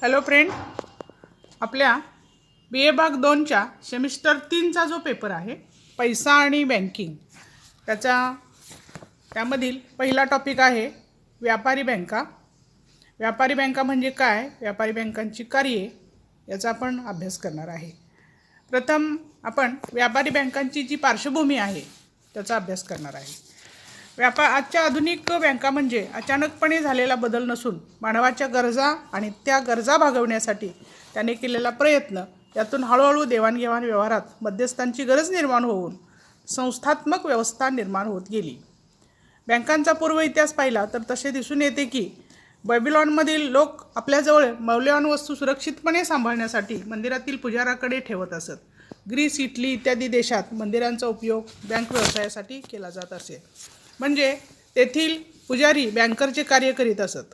Hello friend, आपल्या बी ए भाग 2च्या semester 3चा जो पेपर आहे पैसा आणि बँकिंग त्यामधील पहिला टॉपिक आहे व्यापारी बँका. व्यापारी बँका म्हणजे काय, व्यापारी बँकांची कार्ये याचा आपण अभ्यास करणार आहे. प्रथम आपण व्यापारी बँकांची जी पार्श्वभूमी आहे त्याचा अभ्यास करणार आहे. आजच्या आधुनिक बँका म्हणजे अचानकपणे झालेला बदल नसून मानवाच्या गरजा आणि त्या गरजा भागवण्यासाठी त्याने केलेला प्रयत्न, यातून हळूहळू देवाणघेवाण व्यवहारात मध्यस्थांची गरज निर्माण होऊन संस्थात्मक व्यवस्था निर्माण होत गेली. बँकांचा पूर्व इतिहास पाहिला तर तसे दिसून येते की बॅबिलॉनमधील लोक आपल्याजवळ मौल्यवान वस्तू सुरक्षितपणे सांभाळण्यासाठी मंदिरातील पुजाराकडे ठेवत असत. ग्रीस, इटली इत्यादी देशात मंदिरांचा उपयोग बँक व्यवसायासाठी केला जात असे. म्हणजे तेथील पुजारी बँकरचे कार्य करीत असत.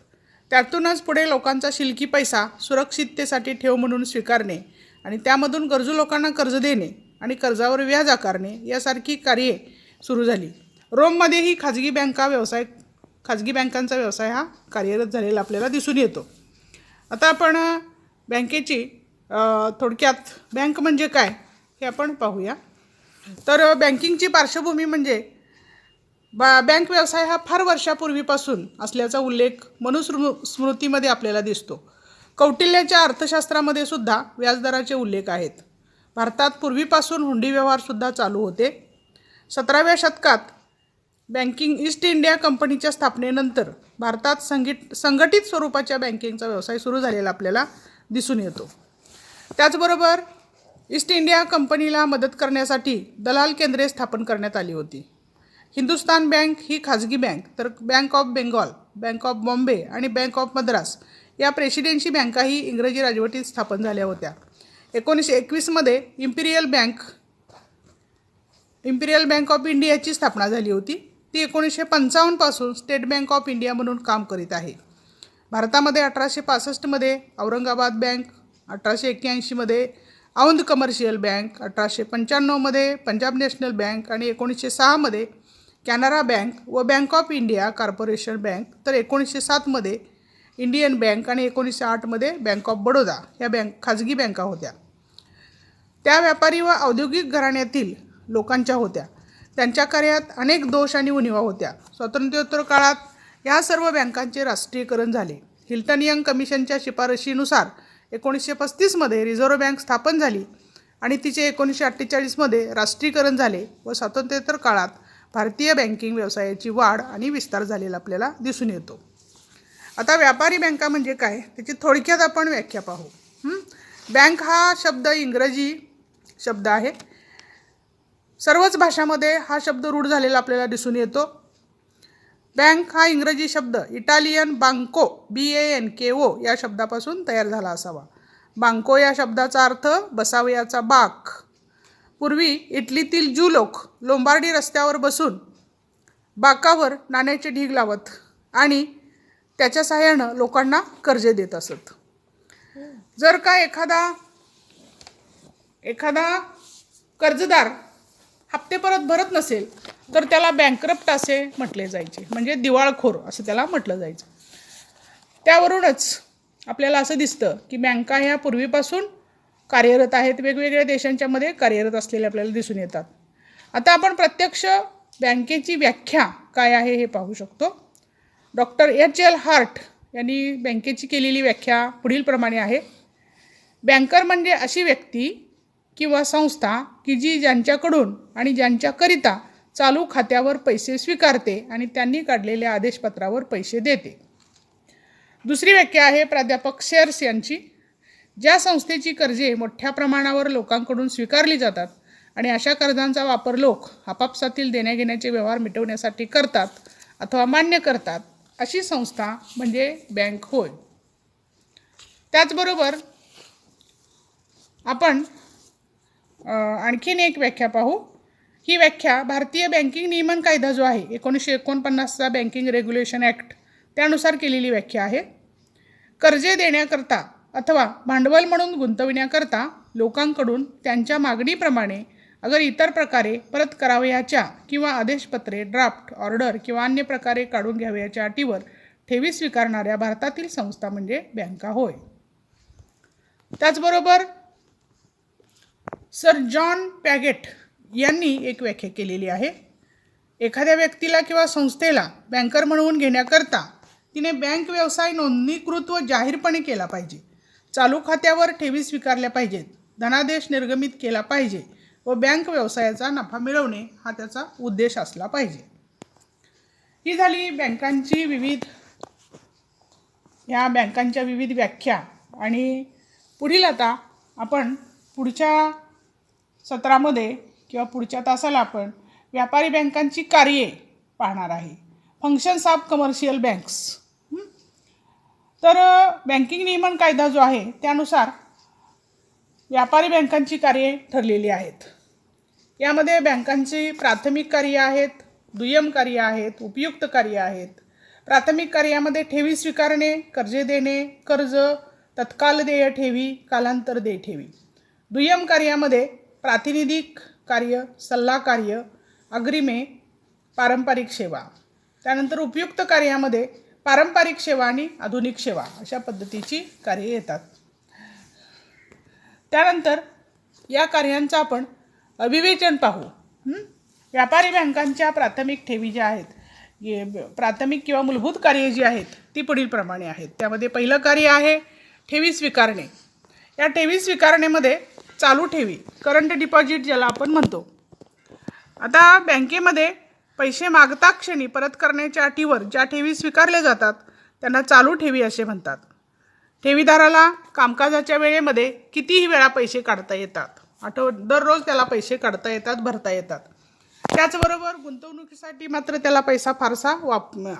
त्यातूनच पुढे लोकांचा शिल्लकी पैसा सुरक्षिततेसाठी ठेव म्हणून स्वीकारणे आणि त्यामधून गरजू लोकांना कर्ज देणे आणि कर्जावर व्याज आकारणे यासारखी कार्ये सुरू झाली. रोममध्येही खाजगी बँकांचा व्यवसाय हा कार्यरत झालेला आपल्याला दिसून येतो. आता आपण बँकेची थोडक्यात बँक म्हणजे काय हे आपण पाहूया. तर बँकिंगची पार्श्वभूमी म्हणजे बँक व्यवसाय हा फार वर्षापूर्वीपासून असल्याचा उल्लेख मनुस्मृतीमध्ये आपल्याला दिसतो. कौटिल्याच्या अर्थशास्त्रामध्ये सुद्धा व्याजदराचे उल्लेख आहेत. भारतात पूर्वीपासून हुंडी व्यवहारसुद्धा चालू होते. 17व्या शतकात बँकिंग ईस्ट इंडिया कंपनीच्या स्थापनेनंतर भारतात संघटित स्वरूपाच्या बँकिंगचा व्यवसाय सुरू झालेला आपल्याला दिसून येतो. त्याचबरोबर ईस्ट इंडिया कंपनीला मदत करण्यासाठी दलाल केंद्रे स्थापन करण्यात आली होती. हिंदुस्तान बँक ही खाजगी बँक, तर bank of Bengal, bank of Bombay आणि बँक ऑफ मद्रास या प्रेसिडेन्सी बँकाही इंग्रजी राजवटीत स्थापन झाल्या होत्या. 1921मध्ये इम्पिरियल बँक ऑफ इंडियाची स्थापना झाली होती. ती 1955 पासून स्टेट बँक ऑफ इंडिया म्हणून काम करीत आहे. भारतामध्ये 1865मध्ये औरंगाबाद बँक, 1881मध्ये औंध कमर्शियल बँक, 1895मध्ये पंजाब नॅशनल बँक आणि 1906मध्ये कॅनरा बँक व bank of India corporation bank, तर 1907मध्ये इंडियन बँक आणि 1908मध्ये बँक ऑफ बडोदा या खाजगी बँका होत्या. त्या व्यापारी व औद्योगिक घराण्यातील लोकांच्या होत्या. त्यांच्या कार्यात अनेक दोष आणि उणिवा होत्या. स्वातंत्र्योत्तर काळात या सर्व बँकांचे राष्ट्रीयकरण झाले. हिल्टन यंग कमिशनच्या शिफारशीनुसार 1935मध्ये रिझर्व्ह बँक स्थापन झाली आणि तिचे 1948मध्ये राष्ट्रीयकरण झाले व स्वातंत्र्योत्तर काळात भारतीय बँकिंग व्यवसायाची वाढ आणि विस्तार झालेला आपल्याला दिसून येतो. आता व्यापारी बँका म्हणजे काय त्याची थोडक्यात आपण व्याख्या पाहू. बँक हा शब्द इंग्रजी शब्द आहे. सर्वच भाषांमध्ये हा शब्द रूढ झालेला आपल्याला दिसून येतो. बँक हा इंग्रजी शब्द इटालियन बांको BANKO या शब्दापासून तयार झाला असावा. बांको या शब्दाचा अर्थ बसावयाचा बाक. पूर्वी इटलीतील ज्यू लोक लोंबार्डी रस्त्यावर बसून बाकावर नाण्याचे ढीग लावत आणि त्याच्या सहाय्यानं लोकांना कर्ज देत असत. जर का एखादा कर्जदार हप्ते परत भरत नसेल तर त्याला बँकरप्ट असे म्हटले जायचे, म्हणजे दिवाळखोर असं त्याला म्हटलं जायचं. त्यावरूनच आपल्याला असं दिसतं की बँका ह्या पूर्वीपासून कार्यरत आहेत. वेगवेगळ्या देशांच्या मध्ये कार्यरत असलेले आपल्याला दिसून येतात. आता आपण प्रत्यक्ष बँकेची व्याख्या काय आहे हे पाहू शकतो. डॉक्टर HL हार्ट यांनी बँकेची केलेली व्याख्या पुढील प्रमाणे आहे. बँकर म्हणजे अशी व्यक्ती किंवा संस्था की जी ज्यांच्याकडून आणि ज्यांच्याकरिता चालू खात्यावर पैसे स्वीकारते आणि त्यांनी काढलेल्या आदेशपत्रावर पैसे देते. दुसरी व्याख्या आहे प्राध्यापक शेअर्स यांची. ज्या संस्थेची कर्जे मोठ्या प्रमाणावर लोकांकडून स्वीकारली जातात आणि अशा कर्जांचा वापर लोक आपापसातील देण्याघेण्याचे व्यवहार मिटवण्यासाठी करतात अथवा मान्य करतात, अशी संस्था म्हणजे बँक होय. त्याचबरोबर आपण आणखीन एक व्याख्या पाहू. ही व्याख्या भारतीय बँकिंग नियमन कायदा जो आहे 1949चा बँकिंग रेग्युलेशन ॲक्ट त्यानुसार केलेली व्याख्या आहे. कर्जे देण्याकरता अथवा भांडवल म्हणून गुंतविण्याकरता लोकांकडून त्यांच्या मागणीप्रमाणे अगर इतर प्रकारे परत करावयाच्या किंवा आदेशपत्रे, ड्राफ्ट, ऑर्डर किंवा अन्य प्रकारे काढून घ्यावयाच्या अटीवर ठेवी स्वीकारणाऱ्या भारतातील संस्था म्हणजे बँका होय. त्याचबरोबर सर जॉन पॅगेट यांनी एक व्याख्या केलेली आहे. एखाद्या व्यक्तीला किंवा संस्थेला बँकर म्हणून घेण्याकरता तिने बँक व्यवसाय नोंदणीकृत व जाहीरपणे केला पाहिजे. चालू खात्यावर ठेवी स्वीकारल्या पाहिजेत. धनादेश निर्गमित केला पाहिजे व बँक व्यवसायाचा नफा मिळवणे हा त्याचा उद्देश असला पाहिजे. ही झाली बँकांच्या विविध व्याख्या. आणि पुढील आता आपण पुढच्या सत्रामध्ये किंवा पुढच्या तासाला आपण व्यापारी बँकांची कार्ये पाहणार आहे. Functions of commercial banks. तर बँकिंग नियमन कायदा जो आहे त्यानुसार व्यापारी बँकांची कार्ये ठरलेली आहेत. यामध्ये बँकांची प्राथमिक कार्ये आहेत, दुय्यम कार्ये आहेत, उपयुक्त कार्ये आहेत. प्राथमिक कार्यामध्ये ठेवी स्वीकारणे, कर्जे देणे, कर्ज, तत्काल देय ठेवी, कालांतर देय ठेवी. दुय्यम कार्यामध्ये प्रातिनिधिक कार्य, सल्ला कार्य, अग्रिमे, पारंपरिक सेवा. त्यानंतर उपयुक्त कार्यामध्ये पारंपरिक सेवा आणि आधुनिक सेवा अशा पद्धतीची कार्ये येतात. त्यानंतर या कार्यांचं आपण विवेचन पाहू. व्यापारी बँकांच्या प्राथमिक ठेवी ज्या आहेत, प्राथमिक किंवा मूलभूत कार्ये जी आहेत ती पुढील प्रमाणे आहेत. त्यामध्ये पहिलं कार्य आहे ठेवी स्वीकारणे. या ठेवी स्वीकारणेमध्ये चालू ठेवी, करंट डिपॉझिट ज्याला आपण म्हणतो. आता बँकेमध्ये पैसे मागता क्षणी परत करण्याच्या अटीवर ज्या ठेवी स्वीकारल्या जातात त्यांना चालू ठेवी असे म्हणतात. ठेवीदाराला कामकाजाच्या वेळेमध्ये कितीही वेळा पैसे काढता येतात. दररोज त्याला पैसे काढता येतात, भरता येतात. त्याचबरोबर गुंतवणुकीसाठी मात्र त्याला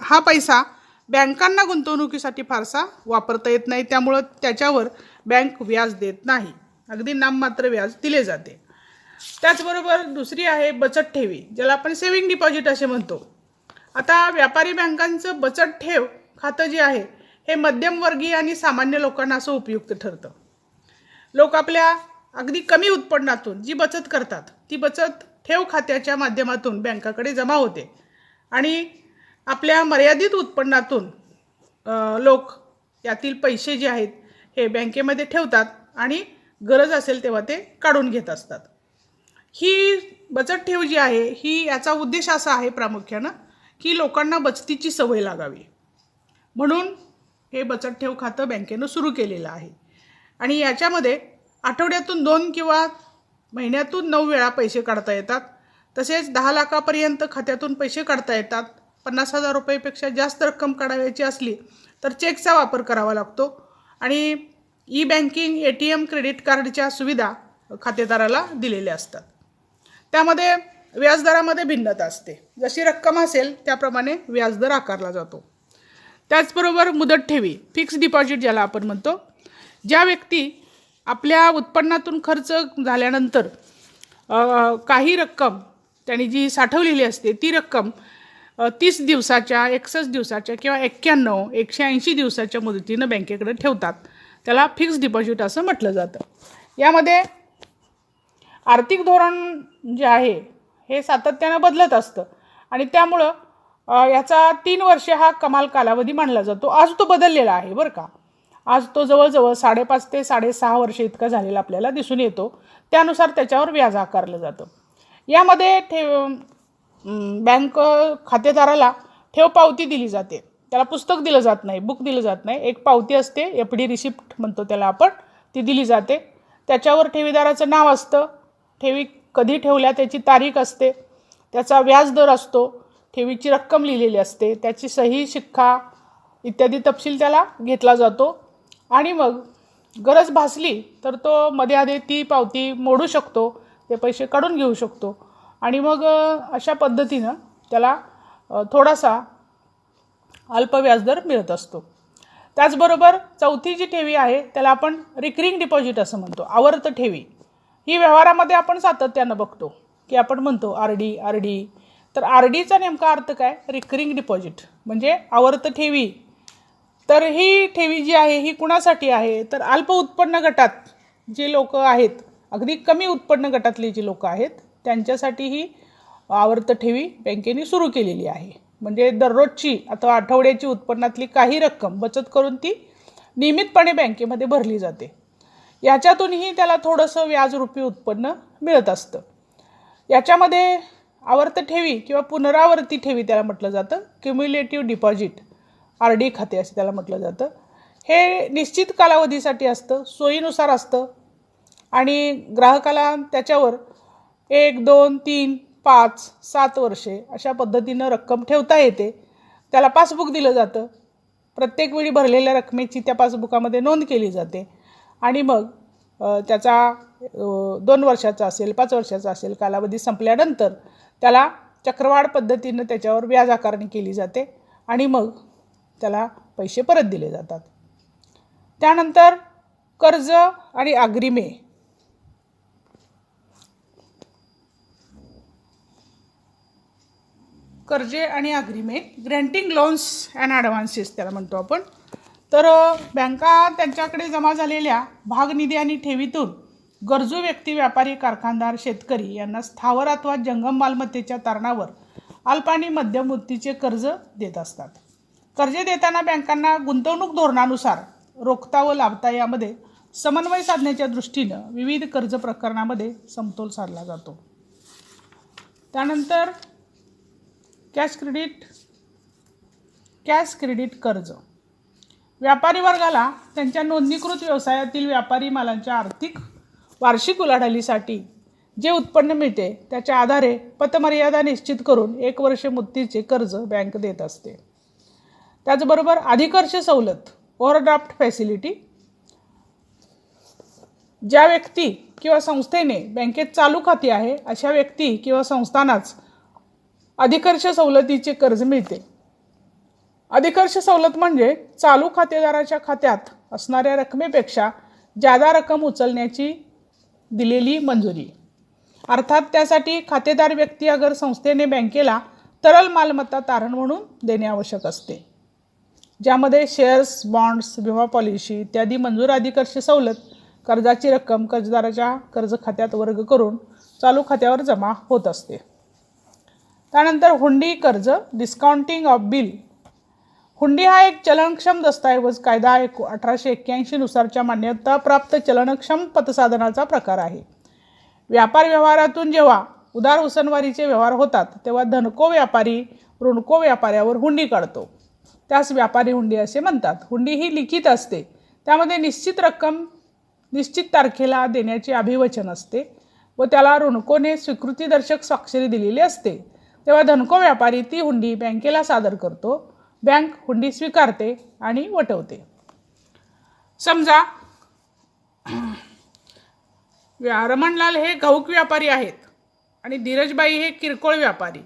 हा पैसा बँकांना गुंतवणुकीसाठी फारसा वापरता येत नाही. त्यामुळं त्याच्यावर बँक व्याज देत नाही, अगदी नाममात्र व्याज दिले जाते. त्याचबरोबर दुसरी आहे बचत ठेवी, ज्याला आपण सेविंग डिपॉझिट असे म्हणतो. आता व्यापारी बँकांचं बचत ठेव खातं जे आहे हे मध्यमवर्गीय आणि सामान्य लोकांना असं उपयुक्त ठरतं. लोक आपल्या अगदी कमी उत्पन्नातून जी बचत करतात ती बचत ठेव खात्याच्या माध्यमातून बँकाकडे जमा होते आणि आपल्या मर्यादित उत्पन्नातून लोक यातील पैसे जे आहेत हे बँकेमध्ये ठेवतात आणि गरज असेल तेव्हा ते काढून घेत असतात. ही बचत ठेव जी आहे ही याचा उद्देश असा आहे प्रामुख्यानं की लोकांना बचतीची सवय लागावी, म्हणून हे बचत ठेव खातं बँकेनं सुरू केलेलं आहे. आणि याच्यामध्ये आठवड्यातून 2 किंवा महिन्यातून 9 वेळा पैसे काढता येतात. तसेच 10 लाखापर्यंत खात्यातून पैसे काढता येतात. 50,000 रुपयेपेक्षा जास्त रक्कम काढायची असली तर चेकचा वापर करावा लागतो. आणि ई बँकिंग, ATM, क्रेडिट कार्डच्या सुविधा खातेदाराला दिलेल्या असतात. त्यामध्ये व्याजदरामध्ये भिन्नता असते. जशी रक्कम असेल त्याप्रमाणे व्याजदर आकारला जातो. त्याचबरोबर मुदत ठेवी, फिक्स डिपॉझिट ज्याला आपण म्हणतो. ज्या व्यक्ती आपल्या उत्पन्नातून खर्च झाल्यानंतर काही रक्कम त्यांनी जी साठवलेली असते ती रक्कम 30 दिवसाच्या, 61 दिवसाच्या किंवा 91, 180 दिवसाच्या मुदतीनं बँकेकडे ठेवतात. त्याला फिक्स डिपॉझिट असं म्हटलं जातं. यामध्ये आर्थिक धोरण जे आहे हे सातत्यानं बदलत असतं आणि त्यामुळं याचा 3 वर्षे हा कमाल कालावधी मानला जातो. आज तो बदललेला आहे बरं का. आज तो जवळजवळ 5.5 ते 6.5 वर्षे इतका झालेला आपल्याला दिसून येतो. त्यानुसार त्याच्यावर व्याज आकारलं जातं. यामध्ये बँक खातेदाराला ठेव पावती दिली जाते. त्याला पुस्तक दिलं जात नाही, बुक दिलं जात नाही. एक पावती असते, FD रिसिप्ट म्हणतो त्याला आपण, ती दिली जाते. त्याच्यावर ठेवीदाराचं नाव असतं, ठेवी कधी ठेवल्या त्याची तारीख असते, त्याचा व्याजदर असतो, ठेवीची रक्कम लिहिलेली असते, त्याची सही, शिक्का इत्यादी तपशील त्याला घेतला जातो. आणि मग गरज भासली तर तो मध्ये आधी ती पावती मोडू शकतो, ते पैसे काढून घेऊ शकतो. आणि मग अशा पद्धतीनं त्याला थोडासा अल्प व्याजदर मिळत असतो. त्याचबरोबर चौथी जी ठेवी आहे त्याला आपण रिकरिंग डिपॉझिट असं म्हणतो, आवर्त ठेवी. ही व्यवहारामध्ये आपण सातत्यानं बघतो की आपण म्हणतो RD. तर RDचा नेमका अर्थ काय? रिकरिंग डिपॉझिट म्हणजे आवर्त ठेवी. तर ही ठेवी जी आहे ही कुणासाठी आहे? तर अल्प उत्पन्न गटात जे लोक आहेत, अगदी कमी उत्पन्न गटातली जी लोक आहेत त्यांच्यासाठी ही आवर्त ठेवी बँकेने सुरू केलेली आहे. म्हणजे दररोजची अथवा आठवड्याची उत्पन्नातली काही रक्कम बचत करून ती नियमितपणे बँकेमध्ये भरली जाते. याच्यातूनही त्याला थोडंसं व्याजरूपी उत्पन्न मिळत असतं. याच्यामध्ये आवर्त ठेवी किंवा पुनरावर्ती ठेवी त्याला म्हटलं जातं, क्युम्युलेटिव्ह डिपॉझिट, RD खाते असं त्याला म्हटलं जातं. हे निश्चित कालावधीसाठी असतं, सोयीनुसार असतं आणि ग्राहकाला त्याच्यावर 1, 2, 3, 5, 7 वर्षे अशा पद्धतीनं रक्कम ठेवता येते. त्याला पासबुक दिलं जातं. प्रत्येक वेळी भरलेल्या रकमेची त्या पासबुकामध्ये नोंद केली जाते आणि मग त्याचा 2 वर्षाचा असेल, 5 वर्षाचा असेल, कालावधी संपल्यानंतर त्याला चक्रवाढ पद्धतीनं त्याच्यावर व्याज आकारणी केली जाते आणि मग त्याला पैसे परत दिले जातात. त्यानंतर कर्ज आणि अग्रिमे. कर्जे आणि अग्रिमे, ग्रँटिंग लोन्स अँड ॲडव्हान्सेस त्याला म्हणतो आपण. तर बँका त्यांच्याकडे जमा झालेल्या भागनिधी आणि ठेवीतून गरजू व्यक्ती, व्यापारी, कारखानदार, शेतकरी यांना स्थावर अथवा जंगम मालमत्तेच्या तारणावर अल्प आणि मध्यम मुदतीचे कर्ज देत असतात. कर्जे देताना बँकांना गुंतवणूक धोरणानुसार रोखता व लाभता यामध्ये समन्वय साधण्याच्या दृष्टीनं विविध कर्ज प्रकरणामध्ये समतोल साधला जातो. त्यानंतर कॅश क्रेडिट कर्ज. व्यापारी वर्गाला त्यांच्या नोंदणीकृत व्यवसायातील व्यापारी मालांच्या आर्थिक वार्षिक उलाढालीसाठी जे उत्पन्न मिळते त्याच्या आधारे पतमर्यादा निश्चित करून 1 वर्ष मुदतीचे कर्ज बँक देत असते. त्याचबरोबर अधिकर्ष सवलत, ओव्हरड्राफ्ट फॅसिलिटी. ज्या व्यक्ती किंवा संस्थेने बँकेत चालू खाते आहे अशा व्यक्ती किंवा संस्थांनाच अधिकर्ष सवलतीचे कर्ज मिळते. अधिकर्ष सवलत म्हणजे चालू खातेदाराच्या खात्यात असणाऱ्या रकमेपेक्षा जादा रक्कम उचलण्याची दिलेली मंजुरी. अर्थात त्यासाठी खातेदार व्यक्ती अगर संस्थेने बँकेला तरल मालमत्ता तारण म्हणून देणे आवश्यक असते, ज्यामध्ये शेअर्स, बॉन्ड्स, विमा पॉलिसी इत्यादी मंजूर अधिकर्ष सवलत कर्जाची रक्कम कर्जदाराच्या कर्ज खात्यात वर्ग करून चालू खात्यावर जमा होत असते. त्यानंतर हुंडी कर्ज, डिस्काउंटिंग ऑफ बिल. हुंडी हा एक चलनक्षम दस्तऐवज कायदा 1881 नुसारच्या मान्यताप्राप्त चलनक्षम पतसाधनाचा प्रकार आहे. व्यापार व्यवहारातून जेव्हा उदार उसनवारीचे व्यवहार होतात तेव्हा धनको व्यापारी ऋणको व्यापाऱ्यावर हुंडी काढतो, त्यास व्यापारी हुंडी असे म्हणतात. हुंडी ही लिखित असते, त्यामध्ये निश्चित रक्कम निश्चित तारखेला देण्याचे अभिवचन असते व त्याला ऋणकोने स्वीकृतीदर्शक स्वाक्षरी दिलेली असते. तेव्हा धनको व्यापारी ती हुंडी बँकेला सादर करतो, बँक हुंडी स्वीकारते आणि वटवते. समजा रमणलाल हे घाऊक व्यापारी आहेत आणि धीरजबाई हे किरकोळ व्यापारी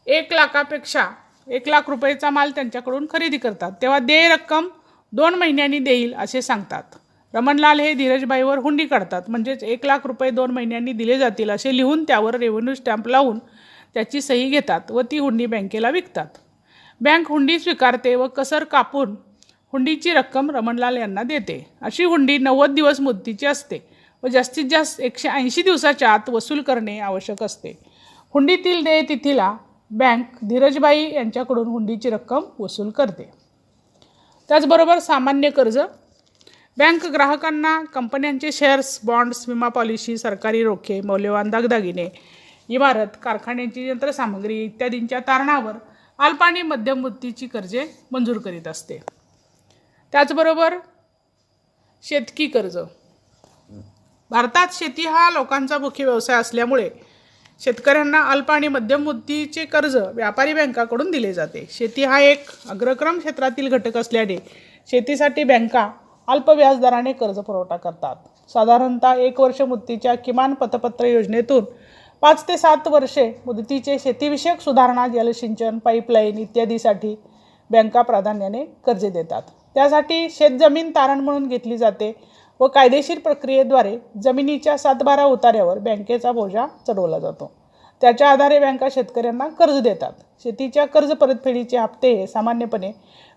1 लाखापेक्षा 1 लाख रुपयेचा माल त्यांच्याकडून खरेदी करतात. तेव्हा देय रक्कम 2 महिन्यांनी देईल असे सांगतात. रमणलाल हे धीरजबाईवर हुंडी काढतात, म्हणजेच 1 लाख रुपये 2 महिन्यांनी दिले जातील असे लिहून त्यावर रेव्हेन्यू स्टॅम्प लावून त्याची सही घेतात व ती हुंडी बँकेला विकतात. बँक हुंडी स्वीकारते व कसर कापून हुंडीची रक्कम रमणलाल यांना देते. अशी हुंडी 90 दिवस मुदतीची असते व जास्तीत जास्त 180 दिवसाच्या आत वसूल करणे आवश्यक असते. हुंडीतील देय तिथीला बँक धीरजबाई यांच्याकडून हुंडीची रक्कम वसूल करते. त्याचबरोबर सामान्य कर्ज. बँक ग्राहकांना कंपन्यांचे शेअर्स, बॉन्ड्स, विमा पॉलिसी, सरकारी रोखे, मौल्यवान दागदागिने, इमारत, कारखान्यांची यंत्रसामग्री इत्यादींच्या तारणावर अल्प आणि मध्यम मुदतीची कर्जे मंजूर करीत असते. त्याचबरोबर शेतकी कर्ज. भारतात शेती हा लोकांचा मुख्य व्यवसाय असल्यामुळे शेतकऱ्यांना अल्प आणि मध्यम मुदतीचे कर्ज व्यापारी बँकाकडून दिले जाते. शेती हा एक अग्रक्रम क्षेत्रातील घटक असल्याने शेतीसाठी बँका अल्प व्याजदराने कर्ज पुरवठा करतात. साधारणतः 1 वर्ष मुदतीच्या किमान पतपत्र योजनेतून 5 ते 7 वर्षे मुदतीचे शेतीविषयक सुधारणा, जलसिंचन, पाईपलाईन इत्यादीसाठी बँका प्राधान्याने कर्जे देतात. त्यासाठी शेतजमीन तारण म्हणून घेतली जाते व कायदेशीर प्रक्रियेद्वारे जमिनीच्या 7/12 उतार्यावर बँकेचा बोजा चढवला जातो. त्याच्या आधारे बँका शेतकऱ्यांना कर्ज देतात. शेतीच्या कर्ज परतफेडीचे हप्ते हे सामान्यपणे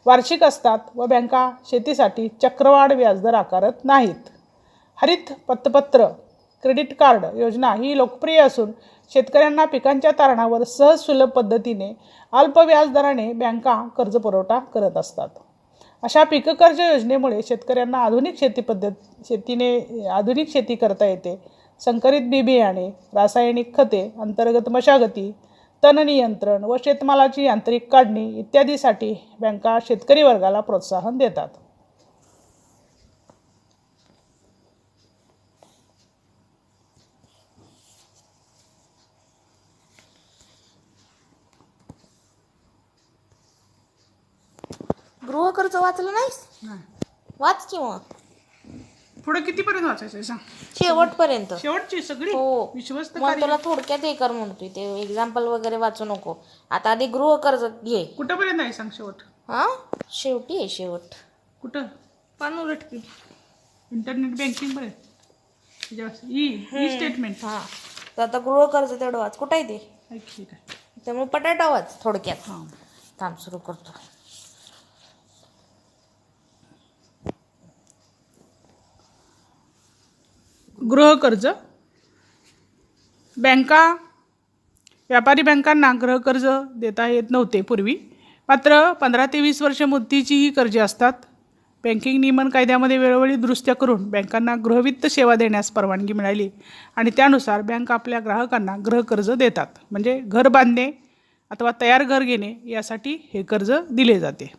वार्षिक असतात व बँका शेतीसाठी चक्रवाढ व्याजदर आकारत नाहीत. हरित पतपत्र, क्रेडिट कार्ड योजना ही लोकप्रिय असून शेतकऱ्यांना पिकांच्या तारणावर सहज सुलभ पद्धतीने अल्प व्याजदराने बँका कर्ज पुरवठा करत असतात. अशा पीक कर्ज योजनेमुळे शेतकऱ्यांना आधुनिक शेती करता येते. संकरित बी बियाणे, रासायनिक खते, अंतर्गत मशागती, तण नियंत्रण व शेतमालाची यांत्रिक काढणी इत्यादीसाठी बँका शेतकरी वर्गाला प्रोत्साहन देतात. गृहकर्ज वाचलं नाहीस? वाच किंवा पुढे कितीपर्यंत वाचायचं सांग? शेवटपर्यंत. शेवटची सगळी हो. विश्वस्त मग तुला थोडक्यात हे कर म्हणतोय, ते एक्झाम्पल वगैरे वाचू नको. आता आधी गृहकर्ज घे. कुठंपर्यंत आहे सांग शेवट? शेवटी आहे शेवट. कुठं? पण उलट की इंटरनेट बँकिंग पर्यंत ई स्टेटमेंट. तर आता गृहकर्ज तेवढं वाच. कुठं आहे ते? ठीक आहे. त्यामुळे पटाटा वाच थोडक्यात. हां. थांब सुरू करतो. गृहकर्ज. व्यापारी बँकांना गृहकर्ज देता येत नव्हते पूर्वी. मात्र 15 ते 20 वर्ष मुदतीची ही कर्जे असतात. बँकिंग नियमन कायद्यामध्ये वेळोवेळी दुरुस्त्या करून बँकांना गृहवित्त सेवा देण्यास परवानगी मिळाली आणि त्यानुसार बँक आपल्या ग्राहकांना गृहकर्ज देतात. म्हणजे घर बांधणे अथवा तयार घर घेणे यासाठी हे कर्ज दिले जाते.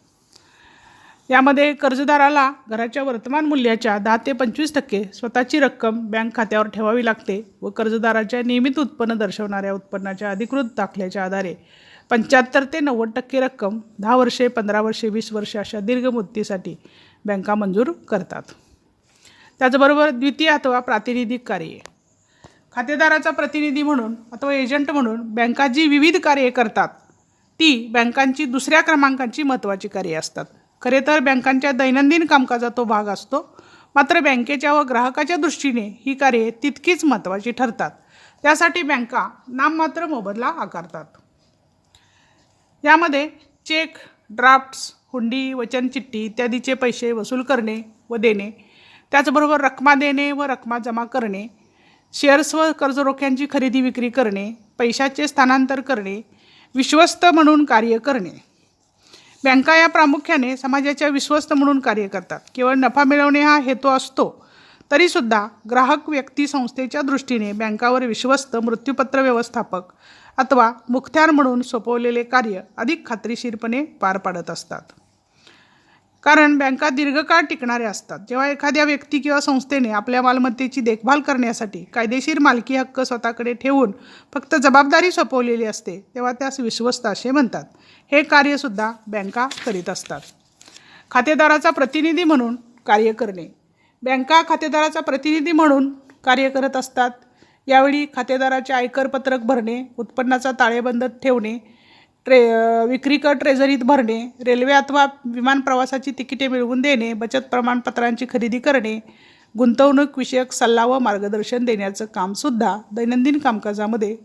यामध्ये कर्जदाराला घराच्या वर्तमान मूल्याच्या 10 ते 25% स्वतःची रक्कम बँक खात्यावर ठेवावी लागते व कर्जदाराच्या नियमित उत्पन्न दर्शवणाऱ्या उत्पन्नाच्या अधिकृत दाखल्याच्या आधारे 75 ते 90% रक्कम 10 वर्षे, 15 वर्षे, 20 वर्षे अशा दीर्घ मुदतीसाठी बँका मंजूर करतात. त्याचबरोबर द्वितीय अथवा प्रातिनिधिक कार्ये. खातेदाराचा प्रतिनिधी म्हणून अथवा एजंट म्हणून बँका जी विविध कार्ये करतात ती बँकांची दुसऱ्या क्रमांकाची महत्त्वाची कार्ये असतात. खरे तर बँकांच्या दैनंदिन कामकाजा तो भाग असतो. मात्र बँकेच्या व ग्राहकाच्या दृष्टीने ही कार्ये तितकीच महत्त्वाची ठरतात. त्यासाठी बँका नाममात्र मोबदला आकारतात. यामध्ये चेक, ड्राफ्ट्स, हुंडी, वचनचिठ्ठी इत्यादीचे पैसे वसूल करणे व देणे, त्याचबरोबर रकमा देणे व रकमा जमा करणे, शेअर्स व कर्जरोख्यांची खरेदी विक्री करणे, पैशाचे स्थानांतर करणे, विश्वस्त म्हणून कार्य करणे. बँका या प्रामुख्याने समाजाच्या विश्वस्त म्हणून कार्य करतात. केवळ नफा मिळवणे हा हेतू असतो तरीसुद्धा ग्राहक व्यक्ती संस्थेच्या दृष्टीने बँकावर विश्वस्त, मृत्यूपत्र व्यवस्थापक अथवा मुखत्यार म्हणून सोपवलेले कार्य अधिक खात्रीशीरपणे पार पाडत असतात. कारण बँका दीर्घकाळ टिकणाऱ्या असतात. जेव्हा एखाद्या व्यक्ती किंवा संस्थेने आपल्या मालमत्तेची देखभाल करण्यासाठी कायदेशीर मालकी हक्क स्वतःकडे ठेवून फक्त जबाबदारी सोपवलेली असते तेव्हा त्यास विश्वस्त असे म्हणतात. हे कार्यसुद्धा बँका करीत असतात. खातेदाराचा प्रतिनिधी म्हणून कार्य करणे. बँका खातेदाराचा प्रतिनिधी म्हणून कार्य करत असतात. यावेळी खातेदाराचे आयकर पत्रक भरणे, उत्पन्नाचा ताळेबंद ठेवणे, विक्री कर ट्रेझरीत भरणे, रेल्वे अथवा विमान प्रवासाची तिकिटे मिळवून देणे, बचत प्रमाणपत्रांची खरेदी करणे, गुंतवणूक विषयक सल्ला व मार्गदर्शन देण्याचं कामसुद्धा दैनंदिन कामकाजामध्ये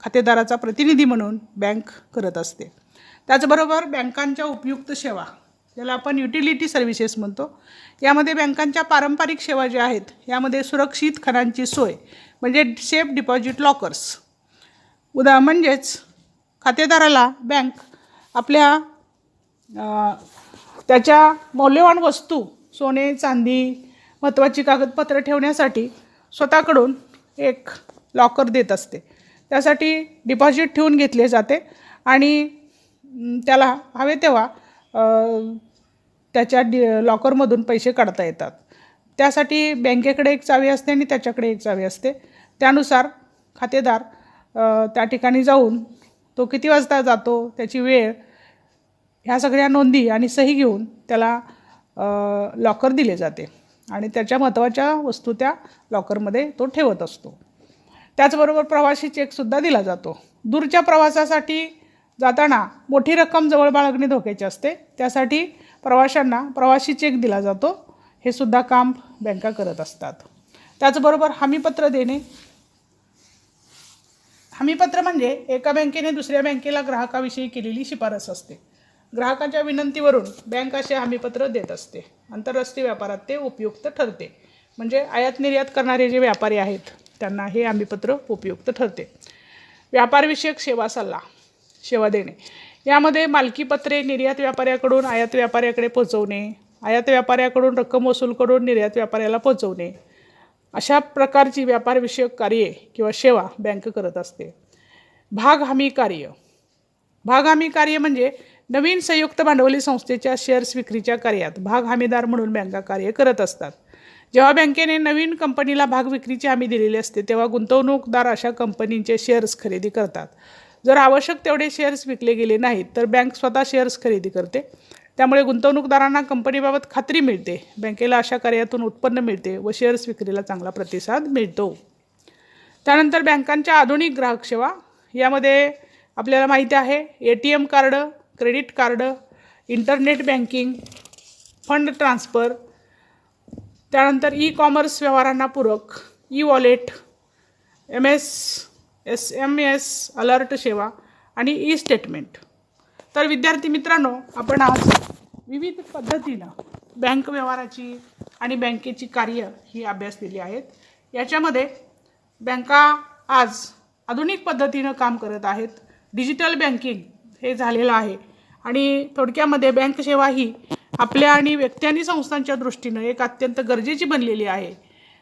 खातेदाराचा प्रतिनिधी म्हणून बँक करत असते. त्याचबरोबर बँकांच्या उपयुक्त सेवा, ज्याला आपण युटिलिटी सर्व्हिसेस म्हणतो, यामध्ये बँकांच्या पारंपरिक सेवा ज्या आहेत यामध्ये सुरक्षित खणांची सोय म्हणजे सेफ डिपॉझिट लॉकर्स. म्हणजेच खातेदाराला बँक आपल्या त्याच्या मौल्यवान वस्तू, सोने, चांदी, महत्त्वाची कागदपत्र ठेवण्यासाठी स्वतःकडून एक लॉकर देत असते. त्यासाठी डिपॉझिट ठेवून घेतले जाते आणि त्याला हवे तेव्हा त्याच्या लॉकरमधून पैसे काढता येतात. त्यासाठी बँकेकडे एक चावी असते आणि त्याच्याकडे एक चावी असते. त्यानुसार खातेदार त्या ठिकाणी जाऊन तो किती वाजता जातो, त्याची वेळ, ह्या सगळ्या नोंदी आणि सही घेऊन त्याला लॉकर दिले जाते आणि त्याच्या महत्त्वाच्या वस्तू त्या लॉकरमध्ये तो ठेवत असतो. त्याचबरोबर प्रवासी चेकसुद्धा दिला जातो. दूरच्या प्रवासासाठी जाताना मोठी रक्कम जवळ बाळगणे धोक्याचे असते. त्यासाठी प्रवाशांना प्रवासी चेक दिला जातो. हे सुद्धा काम बँका करत असतात. त्याचबरोबर हमीपत्र देणे. हमीपत्र म्हणजे एका बँकेने दुसऱ्या बँकेला ग्राहकाविषयी केलेली शिफारस असते. ग्राहकाच्या विनंतीवरून बँक असे हमीपत्र देत असते. आंतरराष्ट्रीय व्यापारात ते उपयुक्त ठरते. म्हणजे आयात निर्यात करणारे जे व्यापारी आहेत त्यांना हे हमीपत्र उपयुक्त ठरते. व्यापारविषयक सेवा देणे. यामध्ये मालकीपत्रे निर्यात व्यापाऱ्याकडून आयात व्यापाऱ्याकडे पोहोचवणे, आयात व्यापाऱ्याकडून रक्कम वसूल करून निर्यात व्यापाऱ्याला पोहोचवणे, अशा प्रकारची व्यापारविषयक कार्ये किंवा सेवा बँक करत असते. भाग हमी कार्य. भाग हमी कार्य म्हणजे नवीन संयुक्त भांडवली संस्थेच्या शेअर्स विक्रीच्या कार्यात भाग हमीदार म्हणून बँका कार्य करत असतात. जेव्हा बँकेने नवीन कंपनीला भाग विक्रीची हमी दिलेली असते तेव्हा गुंतवणूकदार अशा कंपनीचे शेअर्स खरेदी करतात. जर आवश्यक तेवढे शेअर्स विकले गेले नाहीत तर बँक स्वतः शेअर्स खरेदी करते. त्यामुळे गुंतवणूकदारांना कंपनीबाबत खात्री मिळते, बँकेला अशा कार्यातून उत्पन्न मिळते व शेअर्स विक्रीला चांगला प्रतिसाद मिळतो. त्यानंतर बँकांच्या आधुनिक ग्राहक सेवा. यामध्ये आपल्याला माहिती आहे ATM card, credit card, internet banking, fund transfer, त्यानंतर ई-कॉमर्स व्यवहारांना पूरक, ई-वॉलेट, SMS अलर्ट सेवा आणि ई-स्टेटमेंट. तर विद्यार्थी मित्रांनो, आपण आज विविध पद्धतीनं बँक व्यवहाराची आणि बँकेची कार्य ही अभ्यासलेली आहेत. याच्यामध्ये बँका आज आधुनिक पद्धतीनं काम करत आहेत. डिजिटल बँकिंग हे झालेलं आहे आणि थोडक्यामध्ये बँक सेवा ही आपल्या आणि व्यक्ती आणि संस्थांच्या दृष्टीनं एक अत्यंत गरजेची बनलेली आहे.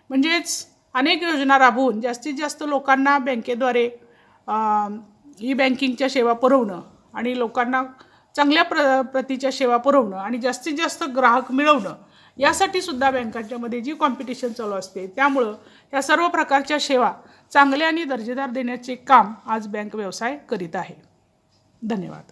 म्हणजेच अनेक योजना राबवून जास्तीत जास्त लोकांना बँकेद्वारे ई बँकिंगच्या सेवा पुरवणं आणि लोकांना चांगल्या प्रतीच्या सेवा पुरवणं आणि जास्तीत जास्त ग्राहक मिळवणं, यासाठी सुद्धा बँकांच्यामध्ये जी कॉम्पिटिशन चालू असते त्यामुळं या सर्व प्रकारच्या सेवा चांगल्या आणि दर्जेदार देण्याचे काम आज बँक व्यवसाय करीत आहे. धन्यवाद.